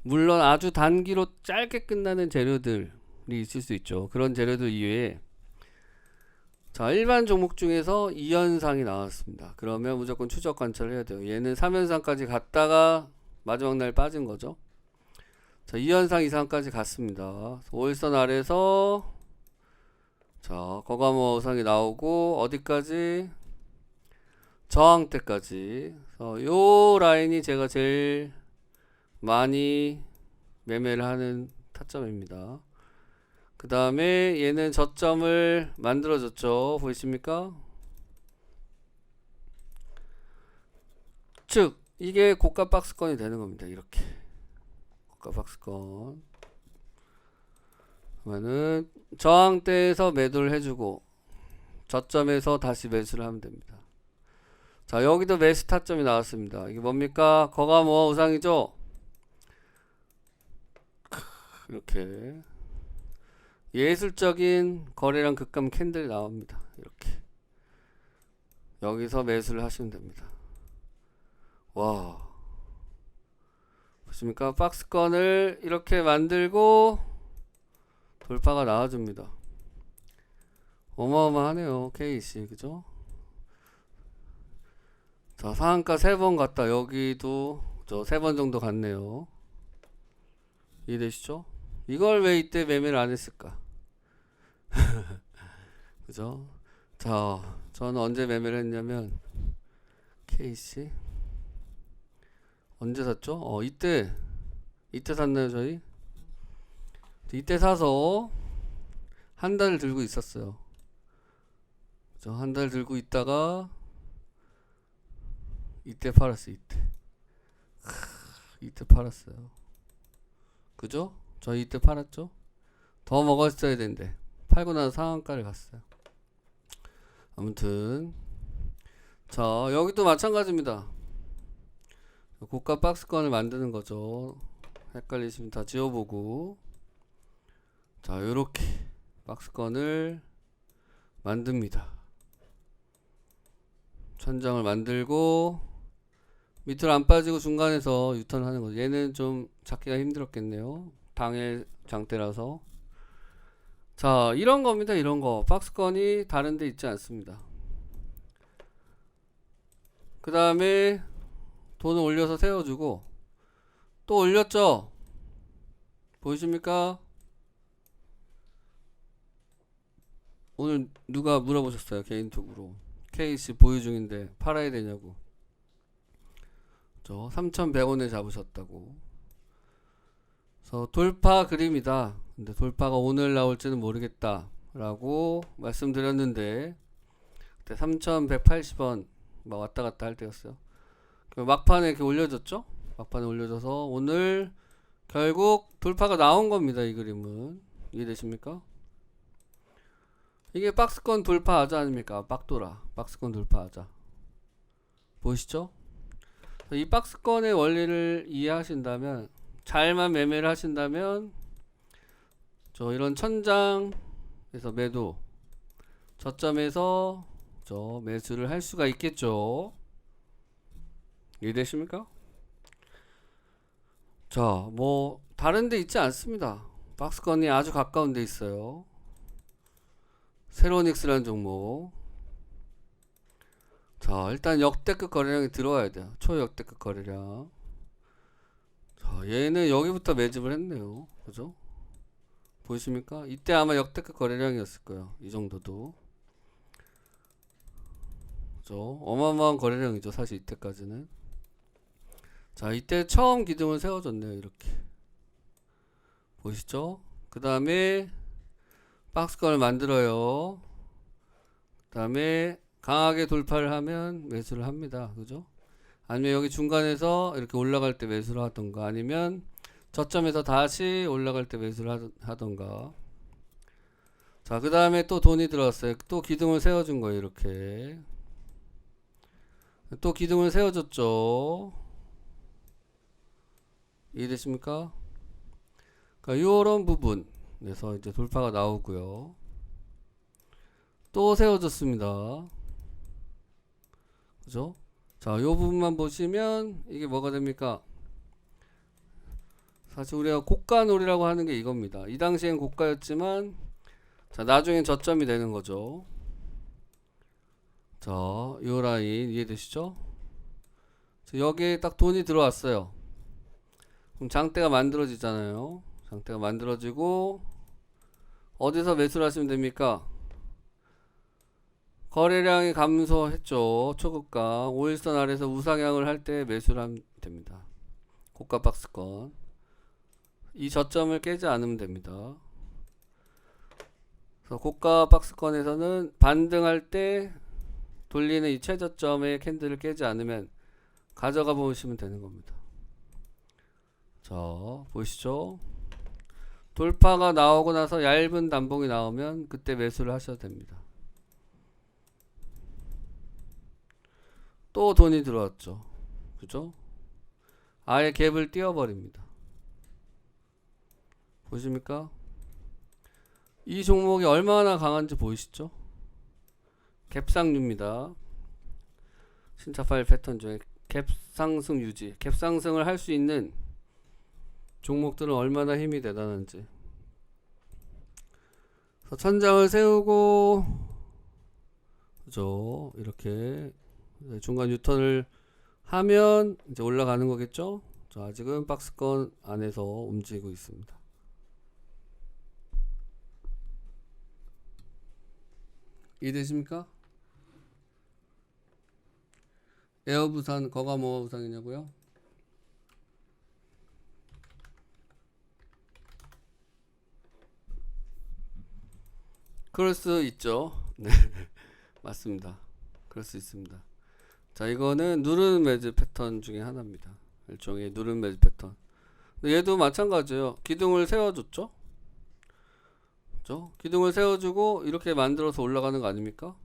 물론 아주 단기로 짧게 끝나는 재료들이 있을 수 있죠. 그런 재료들 이외에 자, 일반 종목 중에서 2현상이 나왔습니다. 그러면 무조건 추적 관찰을 해야 돼요. 얘는 3현상까지 갔다가 마지막 날 빠진 거죠. 자, 2현상 이상까지 갔습니다. 5일선 아래에서 자, 거가모어상이 나오고 어디까지? 저항대까지. 요 라인이 제가 제일 많이 매매를 하는 타점입니다. 그 다음에 얘는 저점을 만들어줬죠. 보이십니까? 즉 이게 고가 박스권이 되는 겁니다. 이렇게 고가 박스권. 그러면은 저항대에서 매도를 해주고 저점에서 다시 매수를 하면 됩니다. 자, 여기도 매수 타점이 나왔습니다. 이게 뭡니까? 거가모어 우상이죠? 이렇게 예술적인 거래량 급감 캔들이 나옵니다. 이렇게 여기서 매수를 하시면 됩니다. 와, 보십니까? 박스권을 이렇게 만들고 돌파가 나와줍니다. 어마어마하네요. KC, 그죠? 자, 상한가 3번 갔다. 여기도 저 3번 정도 갔네요. 이해되시죠? 이걸 왜 이때 매매를 안 했을까? 그죠? 자, 저는 언제 매매를 했냐면 KC 언제 샀죠? 이때 샀나요 저희? 이때 사서 한 달을 들고 있었어요. 그죠? 한 달 들고 있다가 이때 팔았어. 이때 팔았어요. 그죠? 저희 이때 팔았죠? 더 먹었어야 되는데 팔고 나서 상한가를 갔어요. 아무튼 자, 여기도 마찬가지입니다. 고가 박스권을 만드는 거죠. 헷갈리시면 다 지워보고, 자, 요렇게 박스권을 만듭니다. 천장을 만들고 밑으로 안 빠지고 중간에서 유턴하는 거죠. 얘는 좀 찾기가 힘들었겠네요. 당일 장대라서. 자, 이런 겁니다. 이런 거. 박스권이 다른 데 있지 않습니다. 그 다음에 돈을 올려서 세워주고 또 올렸죠. 보이십니까? 오늘 누가 물어보셨어요. 개인톡으로. KC 보유 중인데 팔아야 되냐고. 3,100원에 잡으셨다고. 그래서 돌파 그림이다. 근데 돌파가 오늘 나올지는 모르겠다 라고 말씀드렸는데 그때 3,180원 막 왔다 갔다 할 때였어요. 막판에 이렇게 올려줬죠. 막판에 올려줘서 오늘 결국 돌파가 나온 겁니다. 이 그림은 이해되십니까? 이게 박스권 돌파하자 아닙니까? 박돌아 박스권 돌파하자. 보이시죠? 이 박스권의 원리를 이해하신다면, 잘만 매매를 하신다면 이런 천장에서 매도, 저점에서 매수를 할 수가 있겠죠. 이해되십니까? 자, 뭐 다른 데 있지 않습니다. 박스권이 아주 가까운 데 있어요. 세로닉스라는 종목. 자, 일단 역대급 거래량이 들어와야 돼요. 초역대급 거래량. 자, 얘는 여기부터 매집을 했네요. 그죠? 보이십니까? 이때 아마 역대급 거래량이었을 거예요. 이 정도도. 그죠? 어마어마한 거래량이죠. 사실 이때까지는. 자, 이때 처음 기둥을 세워줬네요. 이렇게. 보이시죠? 그 다음에 박스권을 만들어요. 그 다음에 강하게 돌파를 하면 매수를 합니다. 그죠? 아니면 여기 중간에서 이렇게 올라갈 때 매수를 하던가, 아니면 저점에서 다시 올라갈 때 매수를 하던가. 자, 그 다음에 또 돈이 들어왔어요. 또 기둥을 세워준 거예요. 이렇게. 또 기둥을 세워줬죠. 이해되십니까? 그러니까 요런 부분에서 이제 돌파가 나오고요. 또 세워줬습니다. 그죠? 자, 요 부분만 보시면 이게 뭐가 됩니까? 사실 우리가 고가놀이라고 하는 게 이겁니다. 이 당시엔 고가였지만, 자, 나중엔 저점이 되는 거죠. 자, 요 라인 이해되시죠? 자, 여기에 딱 돈이 들어왔어요. 그럼 장대가 만들어지잖아요. 장대가 만들어지고 어디서 매수를 하시면 됩니까? 거래량이 감소했죠. 초급가 5일선 아래에서 우상향을 할 때 매수를 하면 됩니다. 고가 박스권. 이 저점을 깨지 않으면 됩니다. 그래서 고가 박스권에서는 반등할 때 돌리는 이 최저점의 캔들을 깨지 않으면 가져가 보시면 되는 겁니다. 자, 보이시죠? 돌파가 나오고 나서 얇은 단봉이 나오면 그때 매수를 하셔도 됩니다. 또 돈이 들어왔죠. 그죠? 아예 갭을 띄워버립니다. 보십니까? 이 종목이 얼마나 강한지 보이시죠? 갭상류입니다. 신차 파일 패턴 중에 갭상승 유지, 갭상승을 할 수 있는 종목들은 얼마나 힘이 대단한지. 그래서 천장을 세우고, 그죠? 이렇게 중간 유턴을 하면 이제 올라가는 거겠죠? 자, 아직은 박스권 안에서 움직이고 있습니다. 이해되십니까? 에어부산 거가 뭐가 부상이냐고요? 그럴 수 있죠. 네. 맞습니다. 그럴 수 있습니다. 자, 이거는 누르는 매즈 패턴 중에 하나입니다. 일종의 누르는 매즈 패턴. 얘도 마찬가지예요. 기둥을 세워줬죠? 그죠? 기둥을 세워주고 이렇게 만들어서 올라가는 거 아닙니까?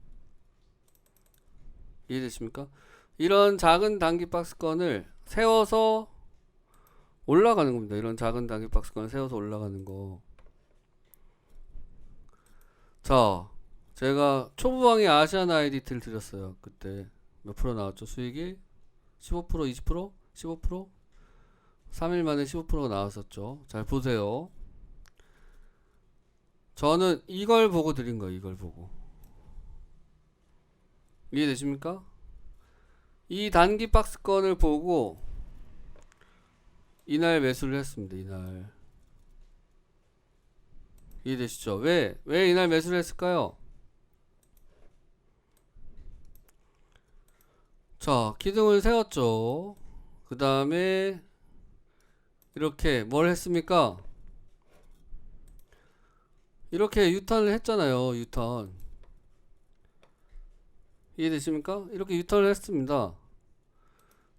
이해되십니까? 이런 작은 단기 박스권을 세워서 올라가는 겁니다. 이런 작은 단기 박스권을 세워서 올라가는 거. 자, 제가 초보방의 아시안 아이디티를 드렸어요. 그때 몇 프로 나왔죠? 수익이 15%, 20%, 15%, 3일 만에 15%가 나왔었죠. 잘 보세요. 저는 이걸 보고 드린 거예요. 이걸 보고. 이해되십니까? 이 단기 박스권을 보고 이날 매수를 했습니다. 이날. 이해되시죠? 왜 이날 매수를 했을까요? 자, 기둥을 세웠죠. 그 다음에 이렇게 뭘 했습니까? 이렇게 유턴을 했잖아요. 유턴. 이해되십니까? 이렇게 유턴을 했습니다.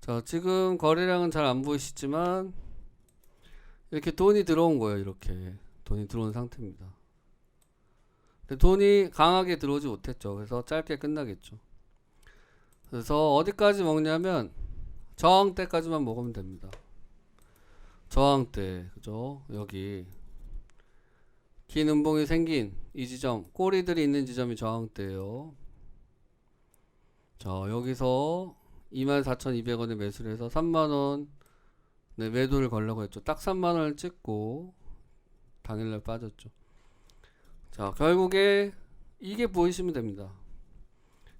자, 지금 거래량은 잘 안 보이시지만 이렇게 돈이 들어온 거예요. 이렇게 돈이 들어온 상태입니다. 근데 돈이 강하게 들어오지 못했죠. 그래서 짧게 끝나겠죠. 그래서 어디까지 먹냐면 저항대까지만 먹으면 됩니다. 저항대, 그죠? 여기 긴 음봉이 생긴 이 지점, 꼬리들이 있는 지점이 저항대예요. 자, 여기서 24,200원에 매수를 해서 3만원 네, 매도를 걸려고 했죠. 딱 3만원을 찍고 당일날 빠졌죠. 자, 결국에 이게 보이시면 됩니다.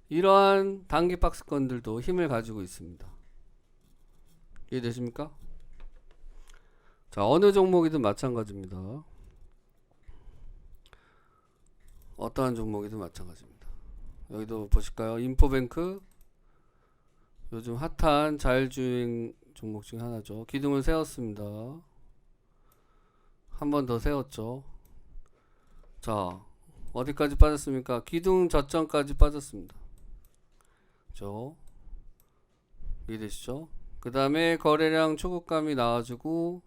이러한 단기 박스권들도 힘을 가지고 있습니다. 이해되십니까? 자, 어느 종목이든 마찬가지입니다. 어떠한 종목이든 마찬가지입니다. 여기도 보실까요? 인포뱅크 요즘 핫한 자율주행 종목 중 하나죠. 기둥을 세웠습니다. 한 번 더 세웠죠. 자, 어디까지 빠졌습니까? 기둥 저점까지 빠졌습니다. 그죠? 이해되시죠? 그 다음에 거래량 초급감이 나와주고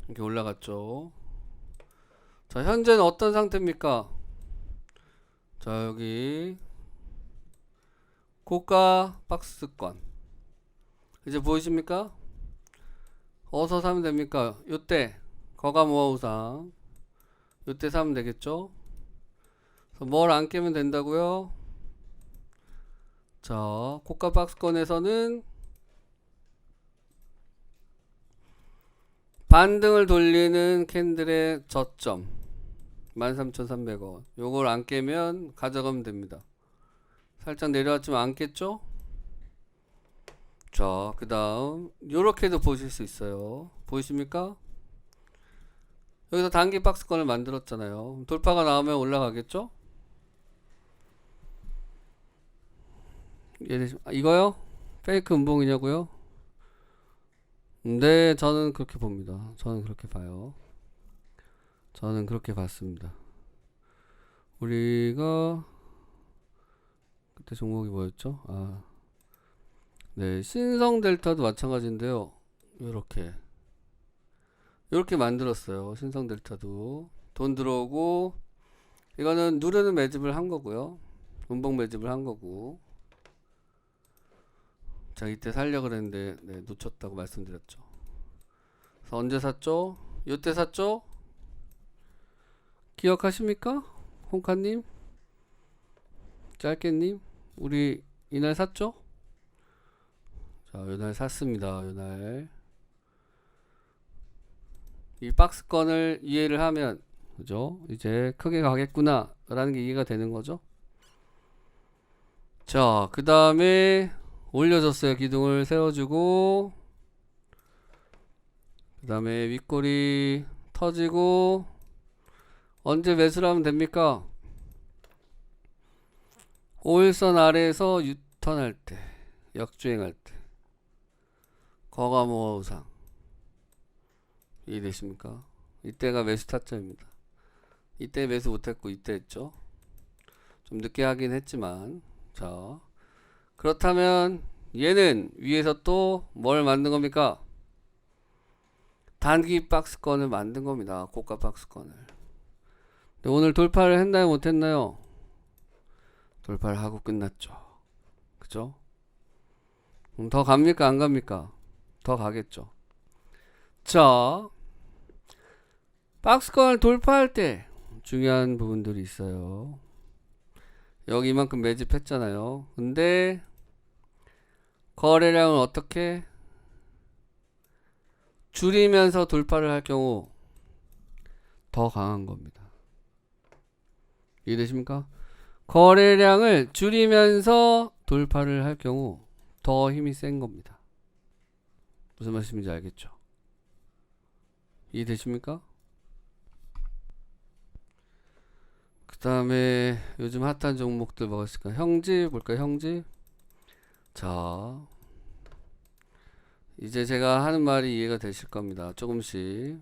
이렇게 올라갔죠. 자, 현재는 어떤 상태입니까? 자, 여기 고가 박스권 이제 보이십니까? 어디서 사면 됩니까? 요때 거가모아우상 요때 사면 되겠죠? 뭘 안 깨면 된다고요? 자, 고가 박스권에서는 반등을 돌리는 캔들의 저점 13,300원 요걸 안 깨면 가져가면 됩니다. 살짝 내려왔지만 안 깼죠? 자, 그 다음 요렇게도 보실 수 있어요. 보이십니까? 여기서 단기 박스권을 만들었잖아요. 돌파가 나오면 올라가겠죠? 이거요? 페이크 음봉이냐고요? 네, 저는 그렇게 봅니다. 저는 그렇게 봐요. 저는 그렇게 봤습니다. 우리가 그때 종목이 뭐였죠? 아, 네, 신성델타도 마찬가지인데요. 요렇게 만들었어요. 신성델타도 돈 들어오고 이거는 누르는 매집을 한 거고요. 음봉 매집을 한 거고. 자, 이때 살려고 그랬는데 네, 놓쳤다고 말씀드렸죠. 그래서 언제 샀죠? 요때 샀죠? 기억하십니까? 홍카님? 짧게님? 우리 이날 샀죠? 자, 요날 샀습니다. 요날 이 박스권을 이해를 하면 그죠? 이제 크게 가겠구나 라는 게 이해가 되는 거죠. 자, 그 다음에 올려줬어요. 기둥을 세워주고 그 다음에 윗꼬리 터지고 언제 매수를 하면 됩니까? 5일선 아래에서 유턴할 때 역주행할 때 거가모아 우상 이해되십니까? 이때가 매수 타점입니다. 이때 매수 못했고 이때 했죠. 좀 늦게 하긴 했지만. 자, 그렇다면 얘는 위에서 또 뭘 만든 겁니까? 단기 박스권을 만든 겁니다. 고가 박스권을. 오늘 돌파를 했나요? 못했나요? 돌파를 하고 끝났죠. 그죠? 더 갑니까? 안 갑니까? 더 가겠죠. 자, 박스권을 돌파할 때 중요한 부분들이 있어요. 여기 이만큼 매집했잖아요. 근데 거래량을 어떻게 줄이면서 돌파를 할 경우 더 강한 겁니다. 이해되십니까? 거래량을 줄이면서 돌파를 할 경우 더 힘이 센 겁니다. 무슨 말씀인지 알겠죠? 이해되십니까? 그 다음에 요즘 핫한 종목들 뭐가 있을까? 형지 볼까요? 형지. 자, 이제 제가 하는 말이 이해가 되실 겁니다. 조금씩.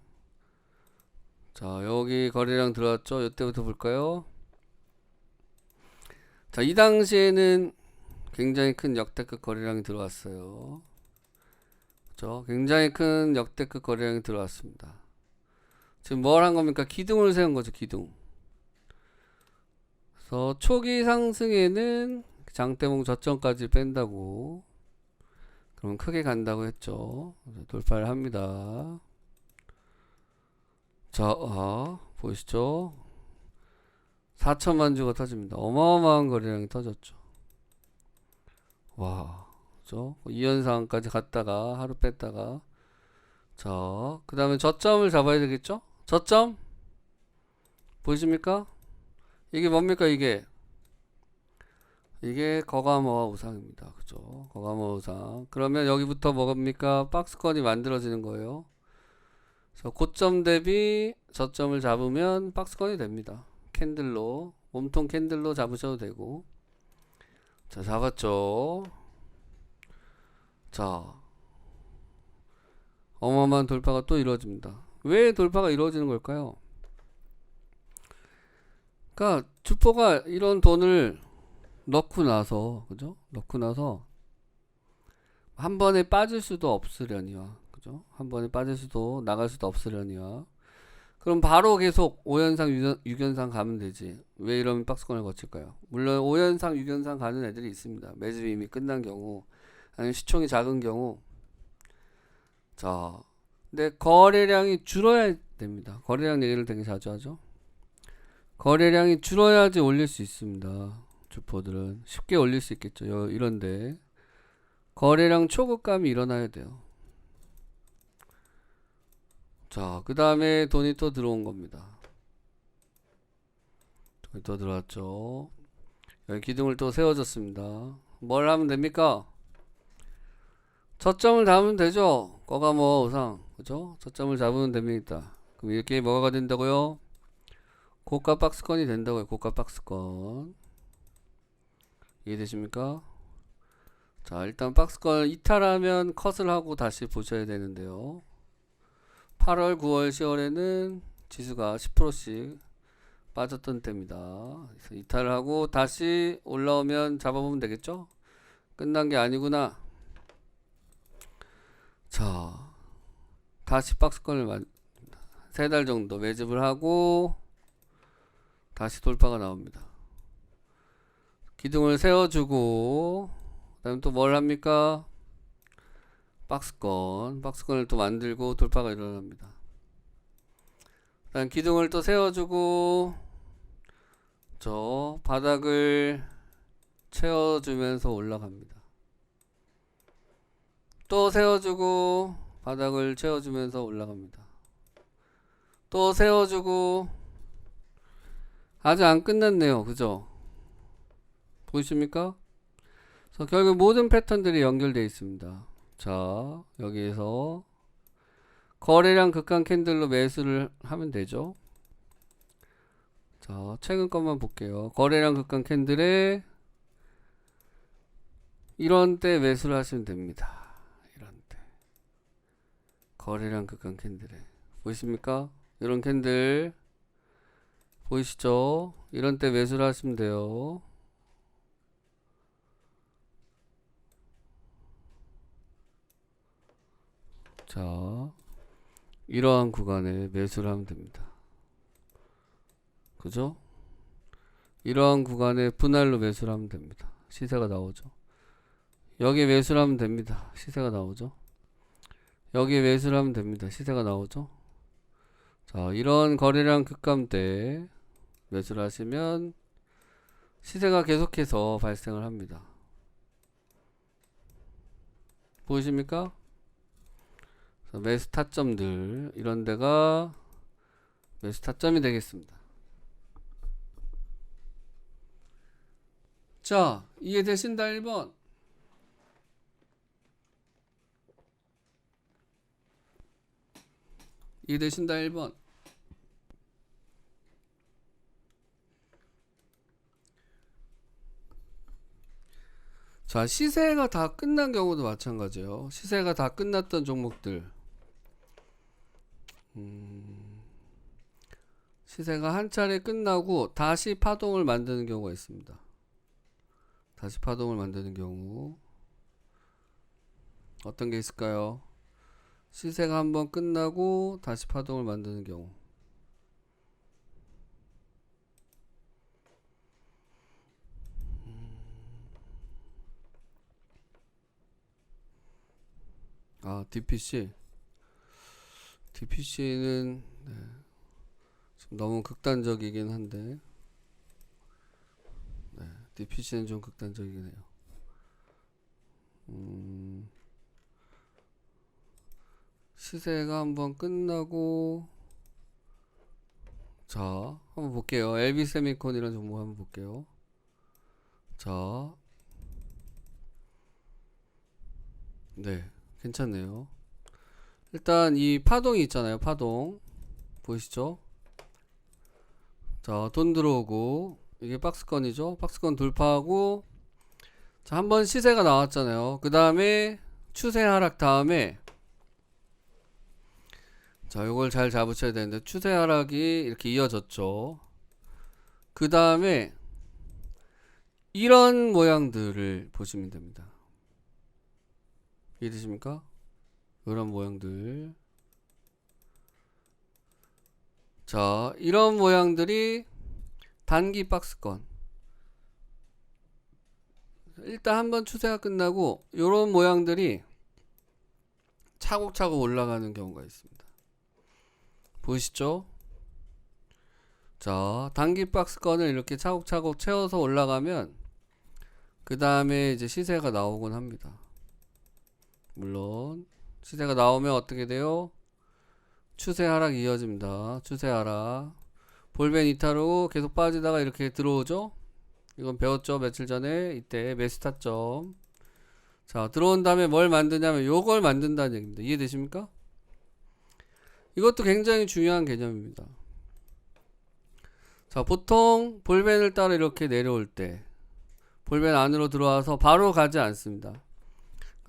자, 여기 거래량 들어왔죠? 이때부터 볼까요? 자, 이 당시에는 굉장히 큰 역대급 거래량이 들어왔어요. 그죠? 굉장히 큰 역대급 거래량이 들어왔습니다. 지금 뭘 한 겁니까? 기둥을 세운 거죠, 기둥. 그래서 초기 상승에는 장대봉 저점까지 뺀다고, 그럼 크게 간다고 했죠. 돌파를 합니다. 자, 보이시죠? 4천만 주가 터집니다. 어마어마한 거래량이 터졌죠. 와, 그죠? 이현상까지 갔다가 하루 뺐다가, 자, 그 다음에 저점을 잡아야 되겠죠? 저점 보이십니까? 이게 뭡니까? 이게 거가모아 우상입니다. 그죠? 거가모아 우상. 그러면 여기부터 뭡니까? 박스권이 만들어지는 거예요. 그래서 고점 대비 저점을 잡으면 박스권이 됩니다. 캔들로, 몸통 캔들로 잡으셔도 되고. 자, 잡았죠. 자, 어마어마한 돌파가 또 이루어집니다. 왜 돌파가 이루어지는 걸까요? 그러니까 주포가 이런 돈을 넣고 나서, 그죠? 넣고 나서 한 번에 빠질 수도 없으려니와, 그죠? 한 번에 빠질 수도 나갈 수도 없으려니와. 그럼 바로 계속 5연상 6연상 가면 되지. 왜 이러면 박스권을 거칠까요? 물론 5연상 6연상 가는 애들이 있습니다. 매집이 이미 끝난 경우, 아니면 시총이 작은 경우. 자, 근데 거래량이 줄어야 됩니다. 거래량 얘기를 되게 자주 하죠. 거래량이 줄어야지 올릴 수 있습니다. 주포들은 쉽게 올릴 수 있겠죠. 이런데 거래량 초급감이 일어나야 돼요. 자, 그 다음에 돈이 또 들어온 겁니다. 돈이 또 들어왔죠. 여기 기둥을 또 세워줬습니다. 뭘 하면 됩니까? 저점을 잡으면 되죠. 거가모아 우상, 그죠? 저점을 잡으면 됩니다. 그럼 이렇게 뭐가 된다고요? 고가 박스권이 된다고요. 고가 박스권. 이해되십니까? 자, 일단 박스권을 이탈하면 컷을 하고 다시 보셔야 되는데요. 8월, 9월, 10월에는 지수가 10%씩 빠졌던 때입니다. 그래서 이탈을 하고 다시 올라오면 잡아보면 되겠죠? 끝난 게 아니구나. 자, 다시 박스권을 3달 정도 매집을 하고 다시 돌파가 나옵니다. 기둥을 세워주고, 그 다음에 또 뭘 합니까? 박스권을 또 만들고 돌파가 일어납니다. 그 다음 기둥을 또 세워주고, 저 바닥을 채워주면서 올라갑니다. 또 세워주고, 바닥을 채워주면서 올라갑니다. 또 세워주고, 아직 안 끝났네요. 그죠? 보이십니까? 그래서 결국 모든 패턴들이 연결되어 있습니다. 자, 여기에서 거래량 극한 캔들로 매수를 하면 되죠. 자, 최근 것만 볼게요. 거래량 극한 캔들에 이런 때 매수를 하시면 됩니다. 이런 때 거래량 극한 캔들에 보이십니까? 이런 캔들 보이시죠? 이런 때 매수를 하시면 돼요. 자, 이러한 구간에 매수를 하면 됩니다. 그죠? 이러한 구간에 분할로 매수를 하면 됩니다. 시세가 나오죠. 여기 매수를 하면 됩니다. 시세가 나오죠. 여기 매수를 하면 됩니다. 시세가 나오죠. 자, 이런 거래량 급감 때 매수를 하시면 시세가 계속해서 발생을 합니다. 보이십니까? 매수 타점들, 이런 데가 매수 타점이 되겠습니다. 자, 이해되신다 1번. 이해되신다 1번. 자, 시세가 다 끝난 경우도 마찬가지예요. 시세가 다 끝났던 종목들, 시세가 한 차례 끝나고 다시 파동을 만드는 경우가 있습니다. 다시 파동을 만드는 경우 어떤 게 있을까요? 시세가 한번 끝나고 다시 파동을 만드는 경우. 아, DPC는 네, 좀 너무 극단적이긴 한데, 네, DPC는 좀 극단적이긴 해요. 시세가 한번 끝나고, 자, 한번 볼게요. LB세미콘이라는 종목 한번 볼게요. 자, 네, 괜찮네요. 일단 이 파동이 있잖아요. 파동 보이시죠? 자, 돈 들어오고, 이게 박스권이죠. 박스권 돌파하고, 자, 한번 시세가 나왔잖아요. 그 다음에 추세 하락 다음에, 자, 요걸 잘 잡으셔야 되는데, 추세 하락이 이렇게 이어졌죠. 그 다음에 이런 모양들을 보시면 됩니다. 이해되십니까? 이런 모양들. 자, 이런 모양들이 단기 박스권. 일단 한번 추세가 끝나고 이런 모양들이 차곡차곡 올라가는 경우가 있습니다. 보이시죠? 자, 단기 박스권을 이렇게 차곡차곡 채워서 올라가면 그 다음에 이제 시세가 나오곤 합니다. 물론 시세가 나오면 어떻게 돼요? 추세 하락 이어집니다. 추세 하락. 볼벤 이탈로 계속 빠지다가 이렇게 들어오죠? 이건 배웠죠? 며칠 전에. 이때 매수 타점. 자, 들어온 다음에 뭘 만드냐면 요걸 만든다는 얘기입니다. 이해되십니까? 이것도 굉장히 중요한 개념입니다. 자, 보통 볼벤을 따라 이렇게 내려올 때 볼벤 안으로 들어와서 바로 가지 않습니다.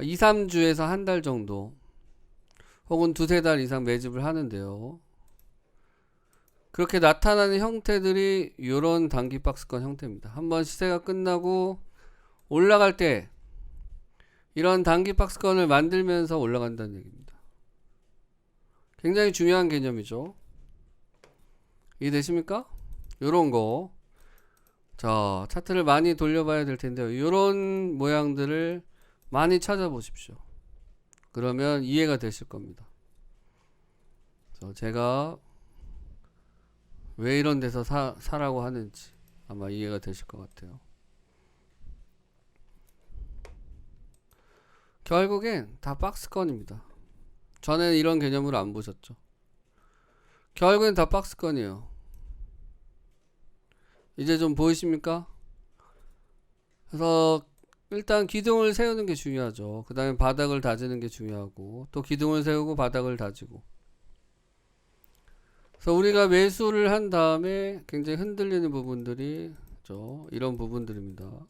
2, 3주에서 한 달 정도 혹은 두세 달 이상 매집을 하는데요. 그렇게 나타나는 형태들이 이런 단기 박스권 형태입니다. 한번 시세가 끝나고 올라갈 때 이런 단기 박스권을 만들면서 올라간다는 얘기입니다. 굉장히 중요한 개념이죠. 이해되십니까? 요런 거. 자, 차트를 많이 돌려봐야 될 텐데요. 요런 모양들을 많이 찾아보십시오. 그러면 이해가 되실 겁니다. 제가 왜 이런 데서 사라고 하는지 아마 이해가 되실 것 같아요. 결국엔 다 박스권입니다. 전에는 이런 개념으로 안 보셨죠. 결국엔 다 박스권이에요. 이제 좀 보이십니까? 그래서 일단 기둥을 세우는 게 중요하죠. 그 다음에 바닥을 다지는 게 중요하고, 또 기둥을 세우고 바닥을 다지고. 그래서 우리가 매수를 한 다음에 굉장히 흔들리는 부분들이 이런 부분들입니다.